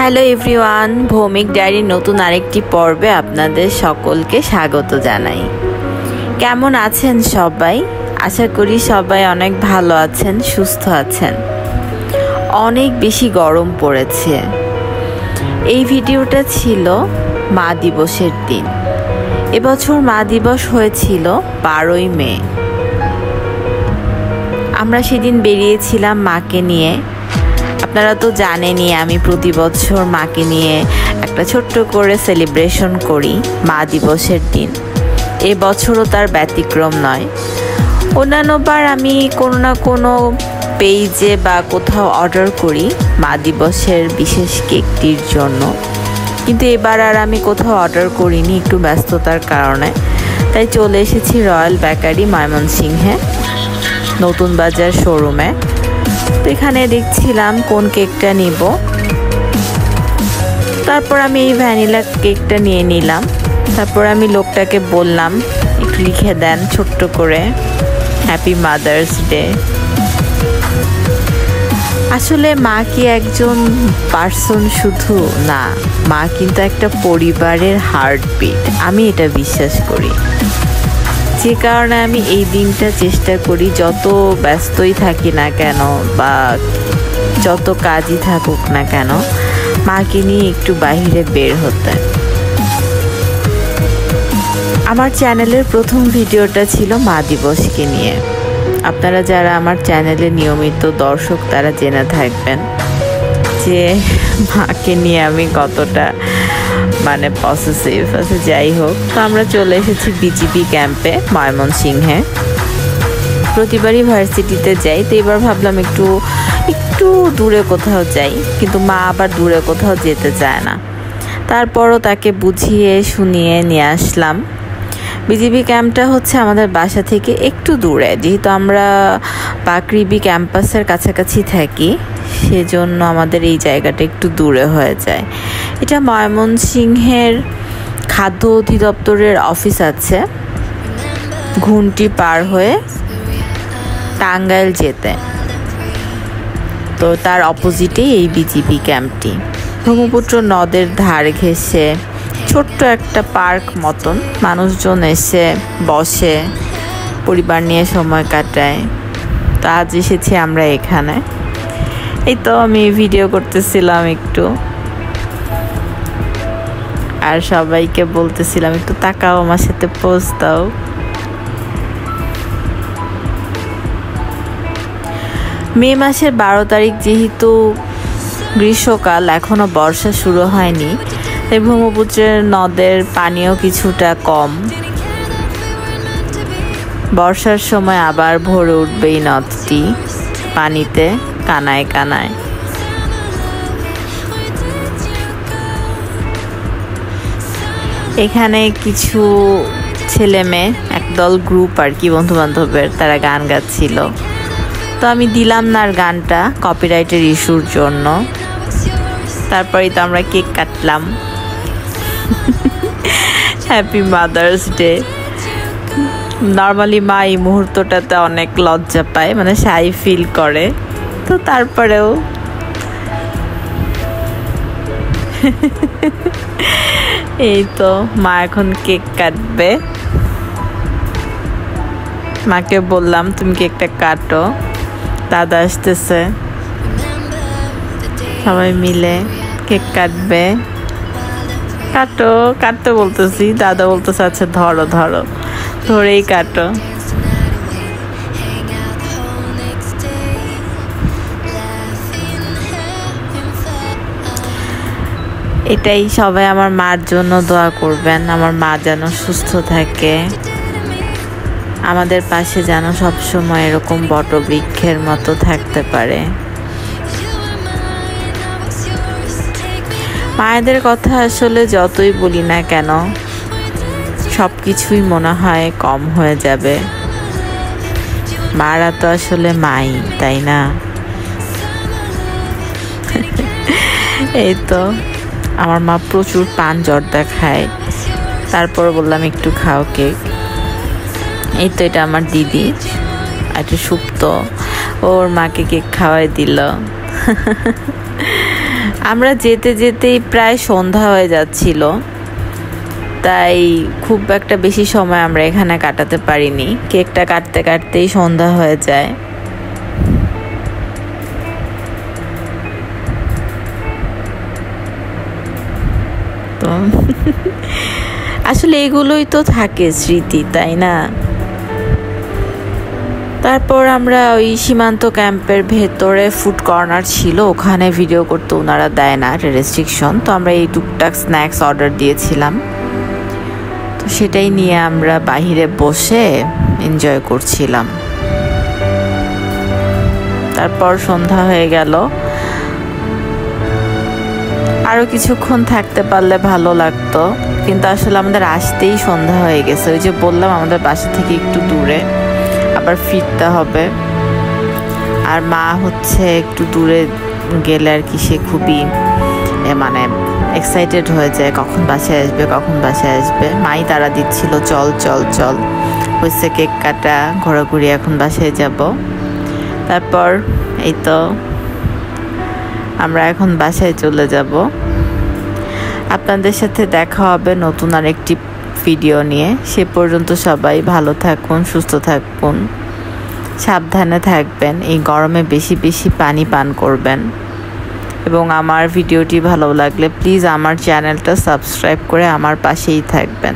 Hello everyone, Bhowmik ডায়েরির নতুন আরেকটি পর্বে আপনাদের সকলকে স্বাগত জানাই। কেমন আছেন সবাই? আশা করি সবাই অনেক ভালো আছেন, সুস্থ আছেন। অনেক বেশি গরম পড়েছে। এই ভিডিওটা ছিল মা দিবসের দিন। এবছর মা দিবস হয়েছিল 12ই মে। আমরা সেদিন বেরিয়েছিলাম মাকে নিয়ে। আপনারা তো জানেনই আমি প্রতি বছর মাকে নিয়ে একটা ছোট্ট করে সেলিব্রেশন করি মা দিবসের দিন। এবছরও তার ব্যতিক্রম নয়। অন্যান্যবার আমি কোনো না কোনো পেজে বা কোথাও অর্ডার করি মা দিবসের বিশেষ কেকটির জন্য, কিন্তু এবার আর আমি কোথাও অর্ডার করিনি একটু ব্যস্ততার কারণে। তাই চলে এসেছি রয়্যাল বেকারি ময়মনসিংহে নতুন বাজার শোরুমে। তো এখানে দেখছিলাম কোন কেকটা নিব। তারপর আমি এই ভ্যানিলা কেকটা নিয়ে নিলাম। তারপর আমি লোকটাকে বললাম একটু লিখে দেন ছোট্ট করে হ্যাপি মাদার্স ডে। আসলে মা কি একজন পার্সন শুধু না, মা কিন্তু একটা পরিবারের হার্টবিট, আমি এটা বিশ্বাস করি। যে কারণে আমি এই দিনটা চেষ্টা করি যত ব্যস্তই থাকি না কেন বা যত কাজই থাকুক না কেন মাকে নিয়ে একটু বাইরে বের হতে। আমার চ্যানেলের প্রথম ভিডিওটা ছিল মা দিবসকে নিয়ে। আপনারা যারা আমার চ্যানেলে নিয়মিত দর্শক তারা জেনে থাকবেন যে মাকে নিয়ে আমি কতটা পসেসিভ আছে। যাই হোক, তো আমরা চলে এসেছি বিজিবি ক্যাম্পে ময়মনসিংহে। প্রতিবারই ভার্সিটিতে যাই, তো এবার ভাবলাম একটু দূরে কোথাও যাই, কিন্তু মা আবার দূরে কোথাও যেতে চায় না। তারপরও তাকে বুঝিয়ে শুনিয়ে নিয়ে আসলাম। বিজিবি ক্যাম্পটা হচ্ছে আমাদের বাসা থেকে একটু দূরে, যেহেতু আমরা পাকরিবি ক্যাম্পাসের কাছাকাছি থাকি সেজন্য আমাদের এই জায়গাটা একটু দূরে হয়ে যায়। এটা ময়মনসিংহের খাদ্য অধিদপ্তরের অফিস আছে ঘুমটি পার হয়ে টাঙ্গাইল যেতে, তো তার অপোজিটেই এই বিজিবি ক্যাম্পটি। ব্রহ্মপুত্র নদের ধার ঘেঁষে ছোট্ট একটা পার্ক মতন, মানুষজন এসে বসে পরিবার নিয়ে সময় কাটায়। তো আজ এসেছি আমরা এখানে। এই তো আমি ভিডিও করতেছিলাম একটু, আর সবাইকে বলতেছিলাম একটু তাকাও, আমার সাথে পোজ দাও। মে মাসের 12 তারিখ, যেহেতু গ্রীষ্মকাল এখনো বর্ষা শুরু হয়নি, তাই ব্রহ্মপুত্রের নদের পানিও কিছুটা কম। বর্ষার সময় আবার ভরে উঠবে এই নদটি পানিতে কানায় কানায়। এখানে কিছু ছেলে মেয়ে একদল গ্রুপ আর কি, বন্ধু বান্ধবের, তারা গান গাচ্ছিল। তো আমি দিলাম না আর গানটা কপিরাইটের ইস্যুর জন্য। তারপরেই তো আমরা কেক কাটলাম। Happy mother's day. নর্মালি মা এই মুহূর্তটাতে অনেক লজ্জা পায়, শাই ফিল করে, তো তারপরেও এই তো মা এখন কেক কাটবে। মাকে বললাম তুমি কেকটা কাটো, দাদা আসতেছে, সবাই মিলে কেক কাটবে। কাটো, কাটতে বলতেছি, দাদা বলতেছে আচ্ছা ধরো ধরো, ধরেই কাটো। এটাই, সবাই আমার মার জন্য দোয়া করবেন, আমার মা যেন সুস্থ থাকে, আমাদের পাশে যেন সবসময় এরকম বটবৃক্ষের মতো থাকতে পারে। মায়েদের কথা আসলে যতই বলি না কেন সব কিছুই মনে হয় কম হয়ে যাবে। মারা তো আসলে মাই, তাই না? এই তো আমার মা প্রচুর পান জর্দা খায়, তারপর বললাম একটু খাও কেক। এই তো এটা আমার দিদি, একটু সুপ্ত, ওর মাকে কেক খাওয়াই দিল। আমরা যেতে যেতেই প্রায় সন্ধ্যা হয়ে যাচ্ছিল, তাই খুব একটা বেশি সময় আমরা এখানে কাটাতে পারিনি। কেকটা কাটতে কাটতেই সন্ধ্যা হয়ে যায়। তো আসলে এগুলোই তো থাকে স্মৃতি, তাই না? তারপর আমরা ওই সীমান্ত ক্যাম্পের ভেতরে ফুড কর্নার ছিল, ওখানে ভিডিও করতে ওনারা দেয় না, রেস্ট্রিকশন। তো আমরা এই টুকটাক স্ন্যাক্স অর্ডার দিয়েছিলাম, তো সেটাই নিয়ে আমরা বাহিরে বসে এনজয় করছিলাম। তারপর সন্ধ্যা হয়ে গেল, আরও কিছুক্ষণ থাকতে পারলে ভালো লাগতো, কিন্তু আসলে আমাদের আসতেই সন্ধ্যা হয়ে গেছে। ওই যে বললাম আমাদের বাসা থেকে একটু দূরে, আবার ফিরতে হবে। আর মা হচ্ছে একটু দূরে গেলে আর কি সে খুবই মানে এক্সাইটেড হয়ে যায়, কখন বাসায় আসবে কখন বাসায় আসবে। মাই তারা দিচ্ছিল চল চল চল, হয়েছে কেক কাটা, ঘোরাঘুরি, এখন বাসায় যাব। তারপর এই তো আমরা এখন বাসায় চলে যাব। আপনাদের সাথে দেখা হবে নতুন আরেকটি ভিডিও নিয়ে। সে পর্যন্ত সবাই ভালো থাকুন, সুস্থ থাকুন, সাবধানে থাকবেন। এই গরমে বেশি বেশি পানি পান করবেন। এবং আমার ভিডিওটি ভালো লাগলে প্লিজ আমার চ্যানেলটা সাবস্ক্রাইব করে আমার পাশেই থাকবেন।